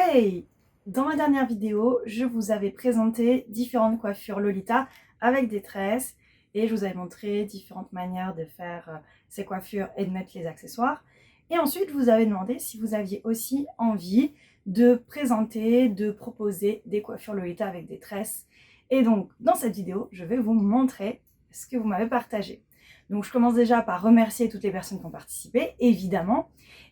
Hey! Dans ma dernière vidéo, je vous avais présenté différentes coiffures Lolita avec des tresses et je vous avais montré différentes manières de faire ces coiffures et de mettre les accessoires. Et ensuite, je vous avais demandé si vous aviez aussi envie de présenter, de proposer des coiffures Lolita avec des tresses. Et donc, dans cette vidéo, je vais vous montrer ce que vous m'avez partagé. Donc, je commence déjà par remercier toutes les personnes qui ont participé, évidemment.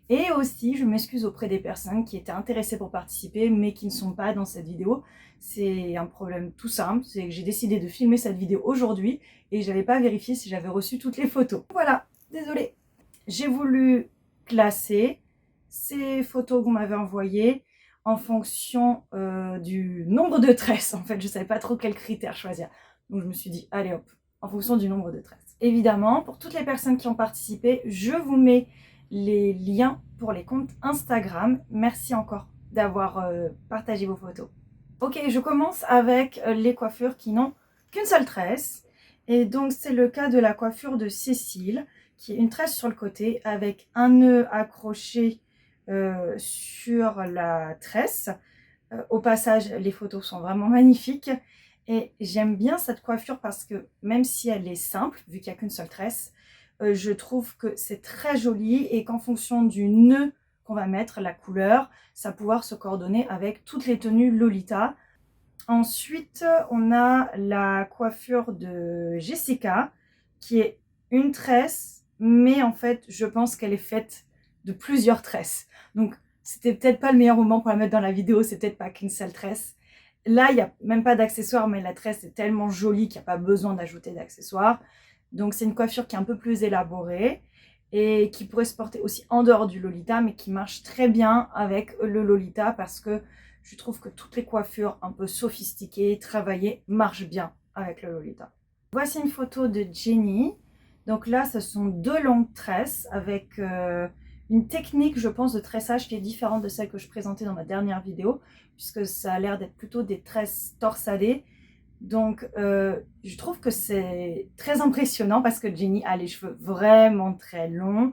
Et aussi, je m'excuse auprès des personnes qui étaient intéressées pour participer, mais qui ne sont pas dans cette vidéo. C'est un problème tout simple, c'est que j'ai décidé de filmer cette vidéo aujourd'hui et je n'avais pas vérifié si j'avais reçu toutes les photos. Voilà, désolée. J'ai voulu classer ces photos que vous m'avez envoyées en fonction du nombre de tresses. En fait, je ne savais pas trop quel critère choisir. Donc je me suis dit, allez hop, en fonction du nombre de tresses. Évidemment, pour toutes les personnes qui ont participé, je vous mets les liens pour les comptes Instagram. Merci encore d'avoir partagé vos photos. Ok, je commence avec les coiffures qui n'ont qu'une seule tresse. Et donc c'est le cas de la coiffure de Cécile, qui est une tresse sur le côté avec un nœud accroché sur la tresse. Au passage, les photos sont vraiment magnifiques. Et j'aime bien cette coiffure parce que même si elle est simple, vu qu'il n'y a qu'une seule tresse, je trouve que c'est très joli et qu'en fonction du nœud qu'on va mettre, la couleur, ça va pouvoir se coordonner avec toutes les tenues Lolita. Ensuite, on a la coiffure de Jessica, qui est une tresse, mais en fait, je pense qu'elle est faite de plusieurs tresses. Donc, c'était peut-être pas le meilleur moment pour la mettre dans la vidéo, c'est peut-être pas qu'une seule tresse. Là, il n'y a même pas d'accessoires, mais la tresse est tellement jolie qu'il n'y a pas besoin d'ajouter d'accessoires. Donc, c'est une coiffure qui est un peu plus élaborée et qui pourrait se porter aussi en dehors du Lolita, mais qui marche très bien avec le Lolita parce que je trouve que toutes les coiffures un peu sophistiquées, travaillées, marchent bien avec le Lolita. Voici une photo de Jenny. Donc là, ce sont deux longues tresses avec une technique, je pense, de tressage qui est différente de celle que je présentais dans ma dernière vidéo, puisque ça a l'air d'être plutôt des tresses torsadées. Donc, je trouve que c'est très impressionnant parce que Jenny a les cheveux vraiment très longs.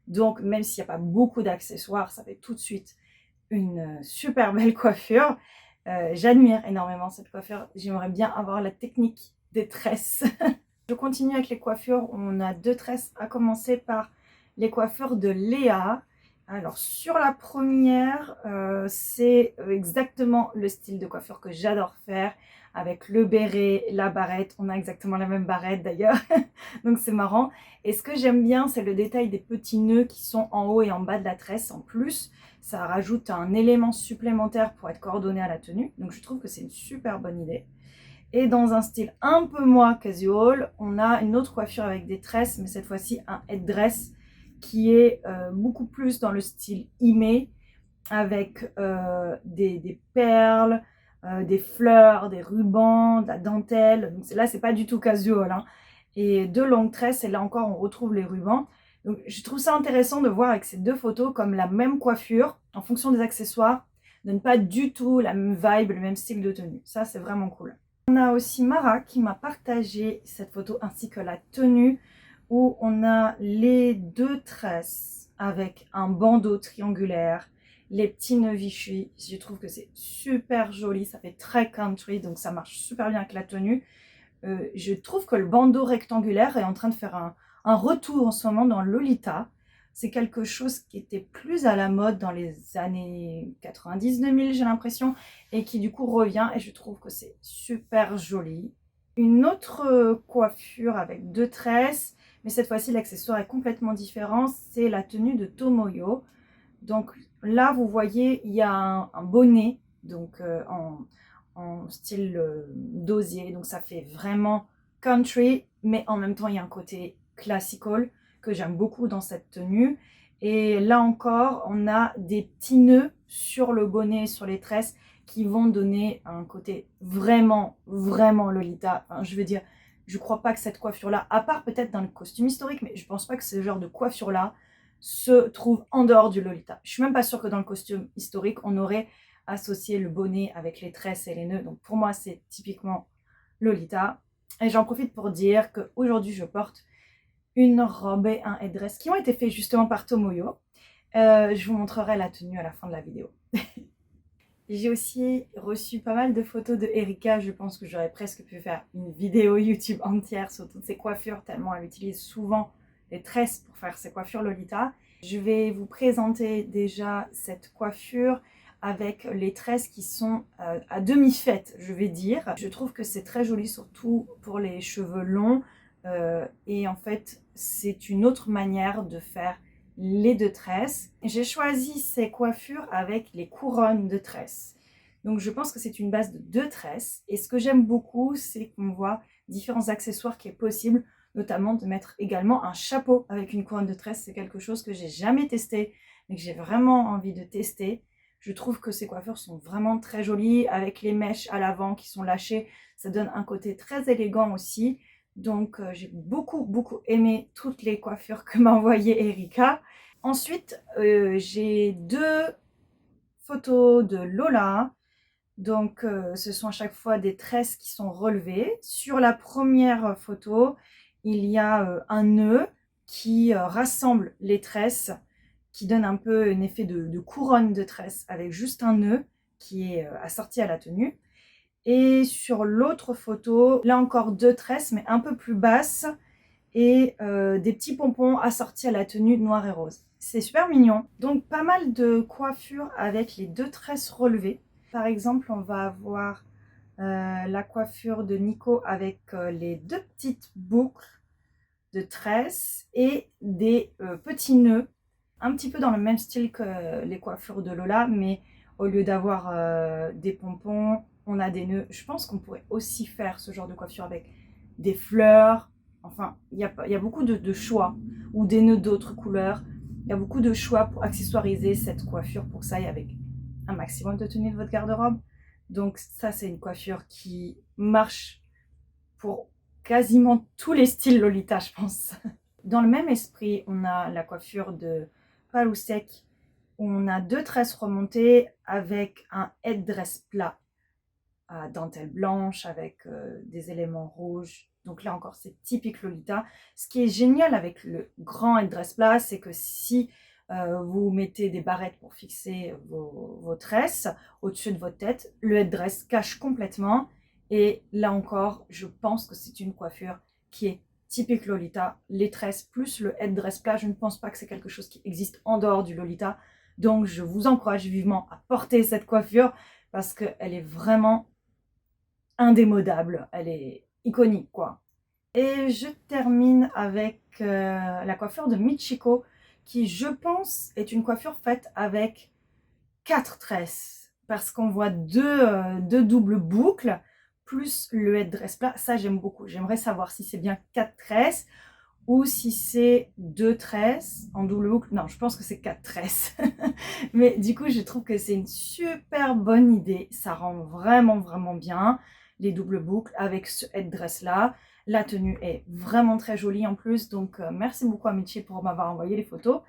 Donc, même s'il n'y a pas beaucoup d'accessoires, ça fait tout de suite une super belle coiffure. J'admire énormément cette coiffure. J'aimerais bien avoir la technique des tresses. Je continue avec les coiffures. On a deux tresses, à commencer par les coiffures de Léa. Alors sur la première, c'est exactement le style de coiffure que j'adore faire, avec le béret, la barrette. On a exactement la même barrette d'ailleurs, donc c'est marrant. Et ce que j'aime bien, c'est le détail des petits nœuds qui sont en haut et en bas de la tresse. En plus, ça rajoute un élément supplémentaire pour être coordonné à la tenue. Donc je trouve que c'est une super bonne idée. Et dans un style un peu moins casual, on a une autre coiffure avec des tresses, mais cette fois-ci un headdress qui est beaucoup plus dans le style Ime, avec des perles, des fleurs, des rubans, de la dentelle. Donc là, c'est pas du tout casual, hein. Et deux longues tresses, et là encore, on retrouve les rubans. Donc je trouve ça intéressant de voir avec ces deux photos comme la même coiffure, en fonction des accessoires, donne pas du tout la même vibe, le même style de tenue. Ça, c'est vraiment cool. On a aussi Mara qui m'a partagé cette photo ainsi que la tenue où on a les deux tresses avec un bandeau triangulaire, les petits nœuds Vichy. Je trouve que c'est super joli, ça fait très country, donc ça marche super bien avec la tenue. Je trouve que le bandeau rectangulaire est en train de faire un retour en ce moment dans Lolita. C'est quelque chose qui était plus à la mode dans les années 90-2000, j'ai l'impression, et qui du coup revient, et je trouve que c'est super joli. Une autre coiffure avec deux tresses, mais cette fois-ci l'accessoire est complètement différent, c'est la tenue de Tomoyo. Donc là, vous voyez, il y a un bonnet, donc en style d'osier, donc ça fait vraiment country, mais en même temps, il y a un côté classical que j'aime beaucoup dans cette tenue. Et là encore, on a des petits nœuds sur le bonnet, sur les tresses, qui vont donner un côté vraiment, vraiment Lolita. Enfin, je veux dire, je crois pas que cette coiffure-là, à part peut-être dans le costume historique, mais je pense pas que ce genre de coiffure-là se trouve en dehors du Lolita. Je suis même pas sûre que dans le costume historique, on aurait associé le bonnet avec les tresses et les nœuds. Donc pour moi, c'est typiquement Lolita. Et j'en profite pour dire qu'aujourd'hui, je porte une robe et un headdress qui ont été faits justement par Tomoyo. Je vous montrerai la tenue à la fin de la vidéo. J'ai aussi reçu pas mal de photos de Erika. Je pense que j'aurais presque pu faire une vidéo YouTube entière sur toutes ses coiffures, tellement elle utilise souvent les tresses pour faire ses coiffures Lolita. Je vais vous présenter déjà cette coiffure avec les tresses qui sont à demi-faites, je vais dire. Je trouve que c'est très joli, surtout pour les cheveux longs. Et en fait, c'est une autre manière de faire les deux tresses. J'ai choisi ces coiffures avec les couronnes de tresses. Donc je pense que c'est une base de 2 tresses. Et ce que j'aime beaucoup, c'est qu'on voit différents accessoires qui est possible, notamment de mettre également un chapeau avec une couronne de tresses. C'est quelque chose que j'ai jamais testé, mais que j'ai vraiment envie de tester. Je trouve que ces coiffures sont vraiment très jolies, avec les mèches à l'avant qui sont lâchées. Ça donne un côté très élégant aussi. Donc j'ai beaucoup aimé toutes les coiffures que m'a envoyées Erika. Ensuite, j'ai 2 photos de Lola. Donc ce sont à chaque fois des tresses qui sont relevées. Sur la première photo, il y a un nœud qui rassemble les tresses, qui donne un peu un effet de couronne de tresses avec juste un nœud qui est assorti à la tenue. Et sur l'autre photo, là encore 2 tresses, mais un peu plus basses, et des petits pompons assortis à la tenue noire et rose. C'est super mignon. Donc pas mal de coiffures avec les 2 tresses relevées. Par exemple, on va avoir la coiffure de Nico avec les 2 petites boucles de tresses et des petits nœuds, un petit peu dans le même style que les coiffures de Lola, mais au lieu d'avoir des pompons, on a des nœuds. Je pense qu'on pourrait aussi faire ce genre de coiffure avec des fleurs. Enfin, il y a beaucoup de choix, ou des nœuds d'autres couleurs. Il y a beaucoup de choix pour accessoiriser cette coiffure pour que ça aille avec un maximum de tenue de votre garde-robe. Donc ça, c'est une coiffure qui marche pour quasiment tous les styles Lolita, je pense. Dans le même esprit, on a la coiffure de Palousek, où on a 2 tresses remontées avec un headdress plat à dentelle blanche avec des éléments rouges. Donc là encore, c'est typique Lolita. Ce qui est génial avec le grand headdress plat, c'est que si vous mettez des barrettes pour fixer vos tresses au-dessus de votre tête, le headdress cache complètement. Et là encore, je pense que c'est une coiffure qui est typique Lolita. Les tresses plus le headdress plat, je ne pense pas que c'est quelque chose qui existe en dehors du Lolita. Donc je vous encourage vivement à porter cette coiffure parce qu'elle est vraiment indémodable, elle est iconique quoi. Et je termine avec la coiffure de Michiko qui je pense est une coiffure faite avec 4 tresses parce qu'on voit deux doubles boucles plus le headdress plat. Ça j'aime beaucoup, j'aimerais savoir si c'est bien 4 tresses ou si c'est 2 tresses en double boucle. Non, je pense que c'est 4 tresses. Mais du coup, je trouve que c'est une super bonne idée. Ça rend vraiment bien les doubles boucles avec ce headdress là. La tenue est vraiment très jolie en plus. Donc, merci beaucoup à Michi pour m'avoir envoyé les photos.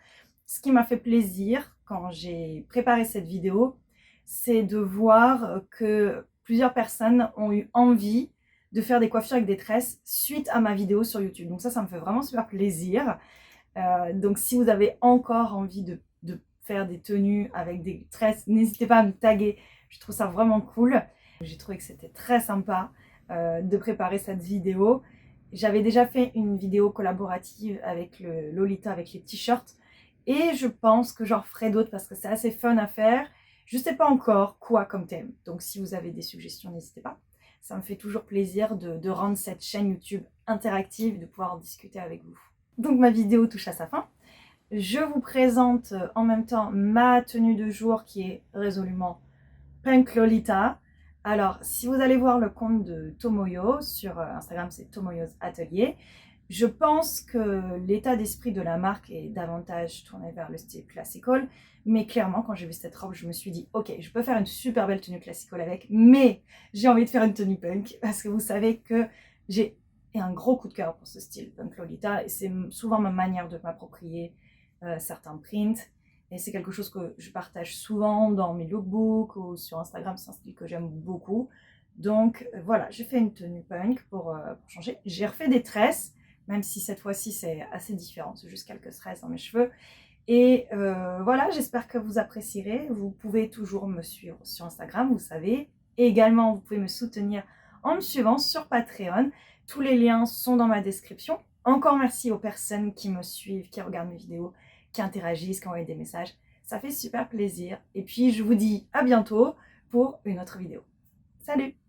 Ce qui m'a fait plaisir quand j'ai préparé cette vidéo, c'est de voir que plusieurs personnes ont eu envie de faire des coiffures avec des tresses suite à ma vidéo sur YouTube. Donc ça me fait vraiment super plaisir. Donc si vous avez encore envie de faire des tenues avec des tresses, n'hésitez pas à me taguer. Je trouve ça vraiment cool. J'ai trouvé que c'était très sympa de préparer cette vidéo. J'avais déjà fait une vidéo collaborative avec le Lolita, avec les t-shirts. Et je pense que j'en ferai d'autres parce que c'est assez fun à faire. Je ne sais pas encore quoi comme thème. Donc si vous avez des suggestions, n'hésitez pas. Ça me fait toujours plaisir de rendre cette chaîne YouTube interactive et de pouvoir en discuter avec vous. Donc ma vidéo touche à sa fin. Je vous présente en même temps ma tenue de jour qui est résolument Punk Lolita. Alors, si vous allez voir le compte de Tomoyo, sur Instagram c'est Tomoyo's Atelier, je pense que l'état d'esprit de la marque est davantage tourné vers le style classical, mais clairement quand j'ai vu cette robe, je me suis dit ok, je peux faire une super belle tenue classical avec, mais j'ai envie de faire une tenue punk, parce que vous savez que j'ai un gros coup de cœur pour ce style punk Lolita, et c'est souvent ma manière de m'approprier certains prints. Et c'est quelque chose que je partage souvent dans mes lookbooks ou sur Instagram, c'est un style que j'aime beaucoup. Donc voilà, j'ai fait une tenue punk pour changer. J'ai refait des tresses, même si cette fois-ci c'est assez différent, c'est juste quelques tresses dans mes cheveux. Et voilà, j'espère que vous apprécierez. Vous pouvez toujours me suivre sur Instagram, vous savez. Et également, vous pouvez me soutenir en me suivant sur Patreon. Tous les liens sont dans ma description. Encore merci aux personnes qui me suivent, qui regardent mes vidéos, qui interagissent, qui envoient des messages. Ça fait super plaisir. Et puis, je vous dis à bientôt pour une autre vidéo. Salut!